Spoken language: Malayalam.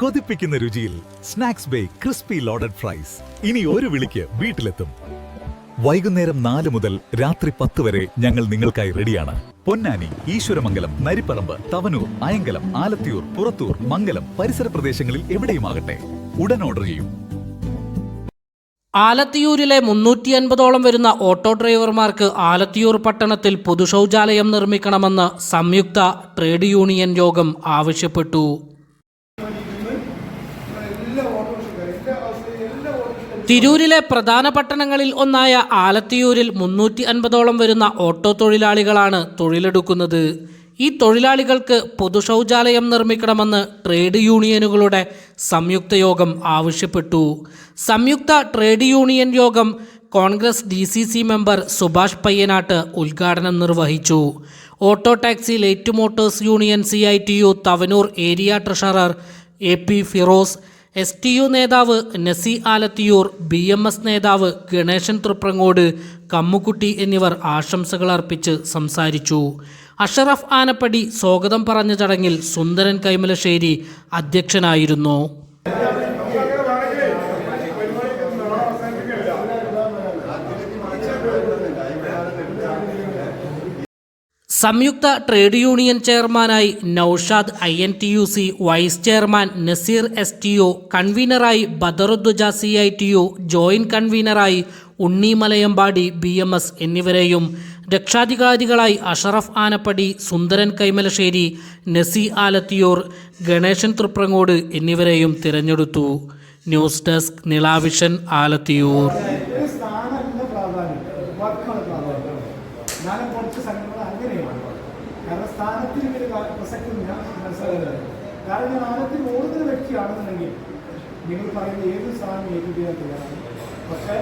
കൊതിപ്പിക്കുന്ന രുചിയിൽ snacks bay crispy loaded fries ഇനി ഒരു വിളിക്ക് വീട്ടിലെത്തും. വൈകുന്നേരം 4 മുതൽ രാത്രി 10 വരെ ഞങ്ങൾ നിങ്ങൾക്കായി റെഡിയാണ്. പൊന്നാനി, ഈശ്വരമംഗലം, നരിപ്പറമ്പ്, തവനൂർ, അയങ്കലം, ആലത്തിയൂർ, പുറത്തൂർ, മംഗലം പരിസര പ്രദേശങ്ങളിൽ എവിടെയുമാകട്ടെ, ഉടൻ ഓർഡർ ചെയ്യും. ആലത്തിയൂരിലെ 350ഓളം വരുന്ന ഓട്ടോ ഡ്രൈവർമാർക്ക് ആലത്തിയൂർ പട്ടണത്തിൽ പൊതുശൗചാലയം നിർമ്മിക്കണമെന്ന് സംയുക്ത ട്രേഡ് യൂണിയൻ യോഗം ആവശ്യപ്പെട്ടു. തിരൂരിലെ പ്രധാന പട്ടണങ്ങളിൽ ഒന്നായ ആലത്തിയൂരിൽ 350ഓളം വരുന്ന ഓട്ടോ തൊഴിലാളികളാണ് തൊഴിലെടുക്കുന്നത്. ഈ തൊഴിലാളികൾക്ക് പൊതുശൗചാലയം നിർമ്മിക്കണമെന്ന് ട്രേഡ് യൂണിയനുകളുടെ സംയുക്ത യോഗം ആവശ്യപ്പെട്ടു. സംയുക്ത ട്രേഡ് യൂണിയൻ യോഗം കോൺഗ്രസ് DCC മെമ്പർ സുഭാഷ് പയ്യനാട്ട് ഉദ്ഘാടനം നിർവഹിച്ചു. Auto taxi light motors union CITU Thavanur area treasurer AP Firoz, STU നേതാവ് നസി ആലത്തിയൂർ, BMS നേതാവ് ഗണേശൻ തൃപ്രങ്ങോട്, കമ്മുക്കുട്ടി എന്നിവർ ആശംസകൾ അർപ്പിച്ച് സംസാരിച്ചു. അഷറഫ് ആനപ്പടി സ്വാഗതം പറഞ്ഞ ചടങ്ങിൽ സുന്ദരൻ കൈമലശ്ശേരി അധ്യക്ഷനായിരുന്നു. സംയുക്ത ട്രേഡ് യൂണിയൻ ചെയർമാനായി Naushad INTUC, vice chairman Nazeer STO, കൺവീനറായി ബദറുദ്ദുജ CITU, ജോയിന്റ് കൺവീനറായി ഉണ്ണി മലയമ്പാടി BMS എന്നിവരെയും രക്ഷാധികാരികളായി അഷറഫ് ആനപ്പടി, സുന്ദരൻ കൈമലശ്ശേരി, നസി ആലത്തിയൂർ, ഗണേശൻ തൃപ്രങ്ങോട് എന്നിവരെയും തിരഞ്ഞെടുത്തു. News desk Nila vision, Alathiyur. കുറച്ച് സംഘടന അങ്ങനെയാണ്. കാരണം സ്ഥാനത്തിന് വലിയ പ്രസക്തിയില്ല മനസ്സിലാക്കുന്നത്. കാരണം ഞാൻ ആഴത്തിൽ ഓടുന്ന വ്യക്തിയാണെന്നുണ്ടെങ്കിൽ നിങ്ങൾ പറയുന്ന ഏത് സ്ഥാനം ഏൽപ്പിക്കാൻ തയ്യാറാണ്. പക്ഷേ